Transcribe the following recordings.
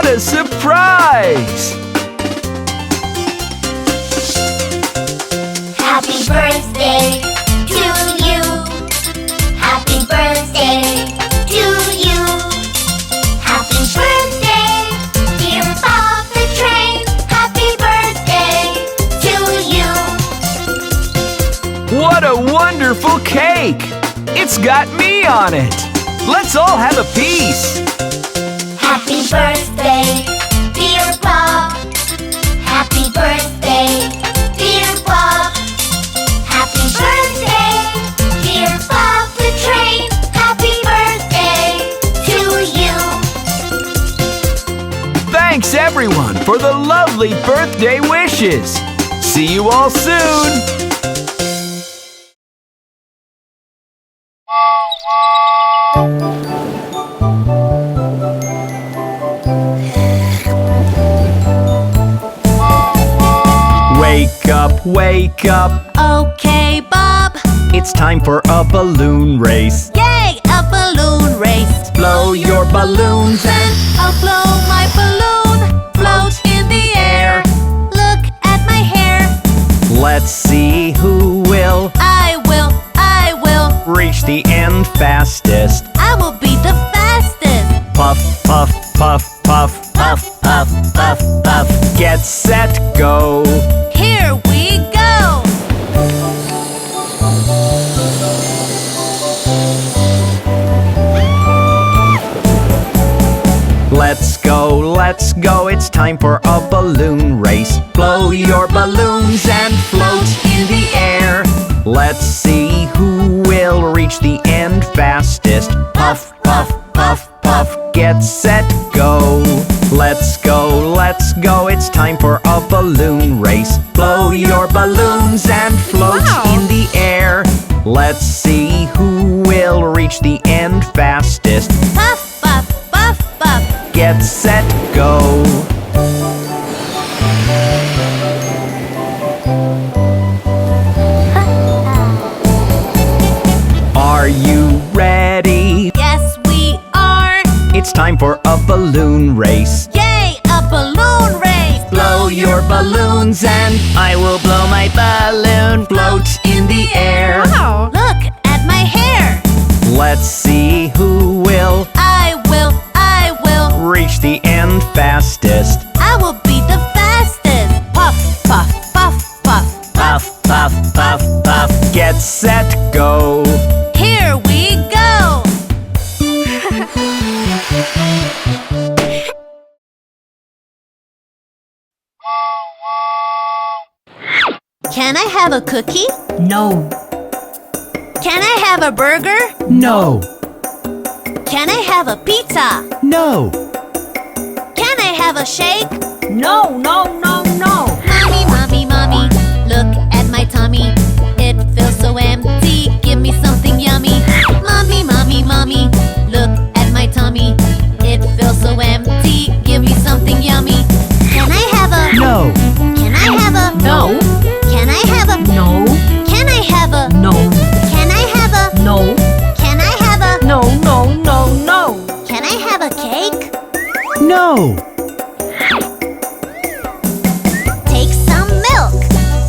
What a surprise! Happy birthday to you. Happy birthday to you. Happy birthday, dear Bob the Train. Happy birthday to you. What a wonderful cake! It's got me on it! Let's all have a piece! Happy birthday, dear Bob. Happy birthday, dear Bob. Happy birthday, dear Bob the Train. Happy birthday to you. Thanks everyone for the lovely birthday wishes! See you all soon! Wake up, wake up! Okay, Bob. It's time for a balloon race. Yay, a balloon race. Blow your balloons Then I'll blow my balloon. Float in the air. Look at my hair. let's see who will I will reach the end fastest. I will be the fastest. Puff, puff, puff, puff, puff, puff, puff, puff. Get set, go! Here we go. Let's go, it's time for a balloon race. Blow your balloons and float in the air. Let's see who will reach the end fastest. Puff, puff, puff, puff, get set, go! Let's go, it's time for a balloon race. Blow your balloons and float in the air. Let's see who will reach the end fastest. Puff, puff, puff, puff. Get set, go! Are you ready? Yes, we are. It's time for a balloon race. Yay, a balloon race. Blow your balloons and I will blow my balloon. Float in the air. Wow, look at my hair. Let's see who will reach the end fastest. I will be the fastest. Puff, puff, puff, puff. Puff, puff, puff, puff. Get set, go! Here we go. Can I have a cookie? No. Can I have a burger? No! Can I have a pizza? No! Can I have a shake? No, no, no, no. Mommy, mommy, mommy, look at my tummy. It feels so empty, give me something yummy. Mommy, mommy, mommy, look at my tummy. It feels so empty, give me something yummy. Can I have a No! Can I have a No. Can I have a No. Can I have a No. Can I have a No. Can I have a No, no, no, no. Can I have a cake? No! Take some milk,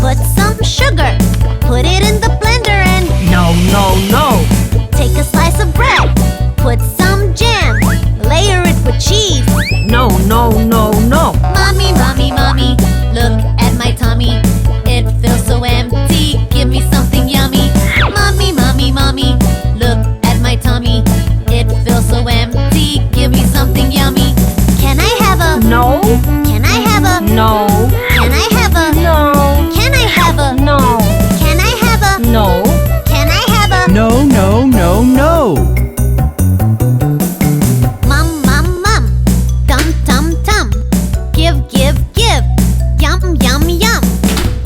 put some sugar, put it in the blender and No, no, no. take a slice of bread, put some jam, layer it with cheese. No, no, no, no. Mommy, mommy, mommy, look at my tummy. It feels so empty, give me something yummy. Mommy, mommy, mommy, look at my tummy. It feels so empty, give me something yummy. Can I have a No. Can I have a No. Can I have a No. Can I have a No. Can I have a No. Can I have a No, no, no, no! Mum, mum, mum, tum, tum, tum. Give, give, give. Yum, yum, yum.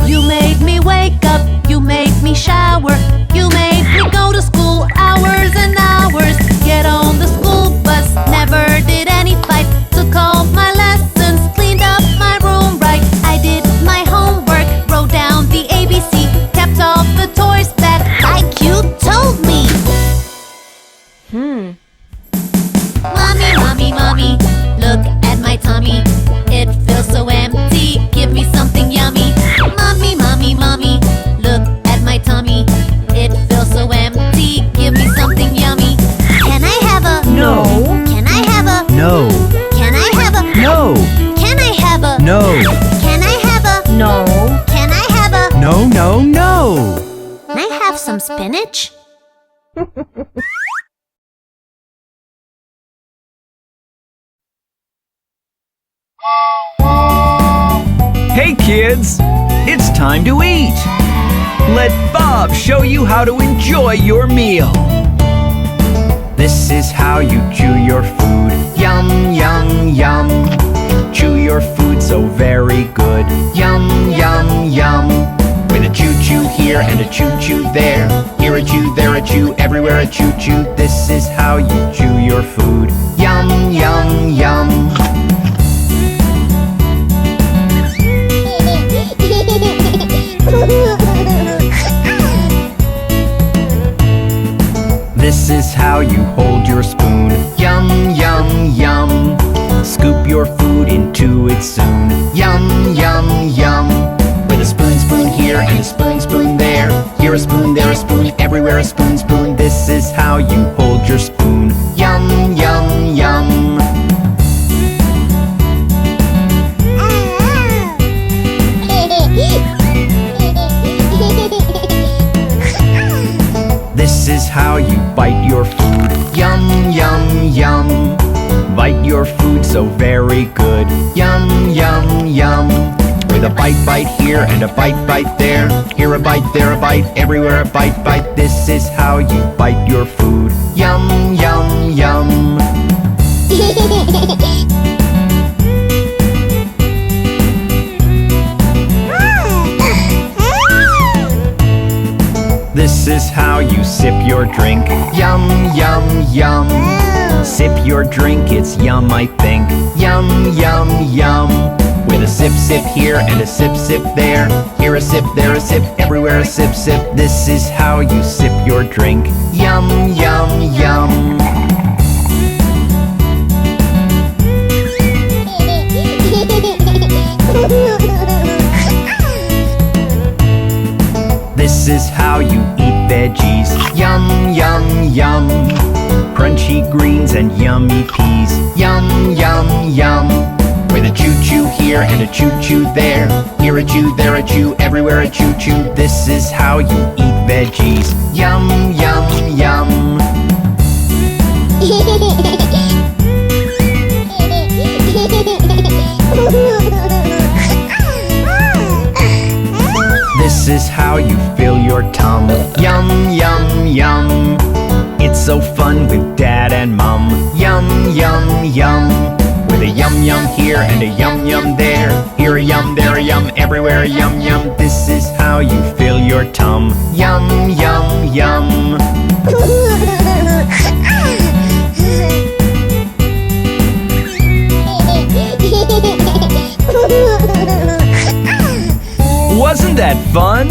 You made me wake up. You made me shower. You made me go to school hours and hours. Get on the school bus. Never did any fight. Took all my lessons. Cleaned up my room right. No. Can I have a? No. Can I have a? No, no, no. Can I have some spinach? Hey kids, it's time to eat. Let Bob show you how to enjoy your meal. This is how you chew your food. Yum, yum, yum. Chew your food so very good. Yum, yum, yum. With a choo-choo here and a choo-choo there. Here a chew, there a chew, everywhere a choo-choo. This is how you chew your food. Yum, yum, yum. This is how you hold your spoon. Yum, yum, yum. Scoop your food into it soon. Yum, yum, yum. With a spoon, spoon here and a spoon, spoon there. Here a spoon, there a spoon, everywhere a spoon, spoon. This is how you hold your spoon. Yum, yum, yum. This is how you bite your food. Yum, yum, yum. Bite your food so very good. Yum, yum, yum. With a bite here and a bite there. Here a bite, there a bite, everywhere a bite. This is how you bite your food. Yum, yum, yum. This is how you sip your drink. Yum, yum, yum. Sip your drink, it's yum, I think. Yum, yum, yum. With a sip, sip here and a sip, sip there. Here a sip, there a sip, everywhere a sip, sip. This is how you sip your drink. Yum, yum, yum. This is how you eat veggies. Yum, yum, yum. Crunchy greens and yummy peas. Yum, yum, yum. With a choo-choo here and a choo-choo there. Here a chew, there a chew, everywhere a choo-choo. This is how you eat veggies. Yum, yum, yum. This is how you fill your tum. Yum, yum, yum. It's so fun with Dad and Mum. Yum, yum, yum. With a yum, yum here and a yum, yum there. Here a yum, there a yum, everywhere a yum, yum. This is how you fill your tum. Yum, yum, yum. Wasn't that fun?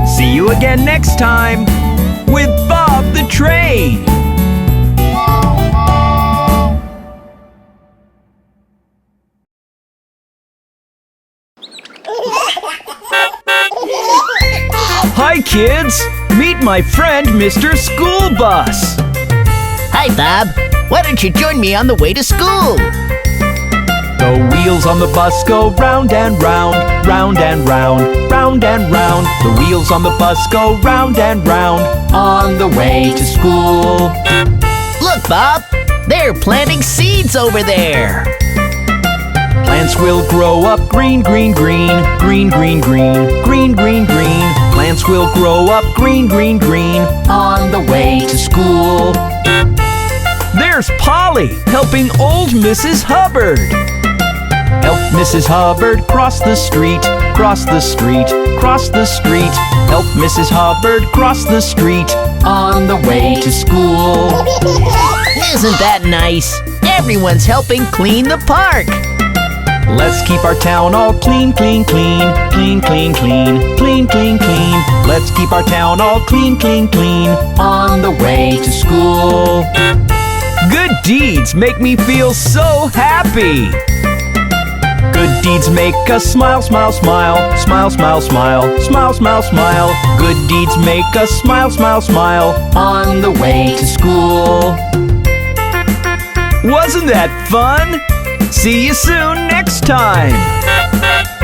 See you again next time with Bob the Train. Hi kids, meet my friend Mr. School Bus. Hi, Bob. Why don't you join me on the way to school? The wheels on the bus go round and round, round and round, round and round. The wheels on the bus go round and round on the way to school. Look, Bob. They're planting seeds over there. Plants will grow up green, green, green, green, green, green, green, green, green. Plants will grow up green, green, green on the way to school. There's Polly helping old Mrs. Hubbard. Help Mrs. Hubbard cross the street, cross the street, cross the street. Help Mrs. Hubbard cross the street on the way to school. Isn't that nice? Everyone's helping clean the park. Let's keep our town all clean, clean, clean, clean, clean, clean, clean, clean, clean. Let's keep our town all clean, clean, clean on the way to school. Good deeds make me feel so happy. Good deeds make us smile, smile, smile, smile, smile, smile, smile, smile, smile. Good deeds make us smile, smile, smile on the way to school. Wasn't that fun? See you soon next time.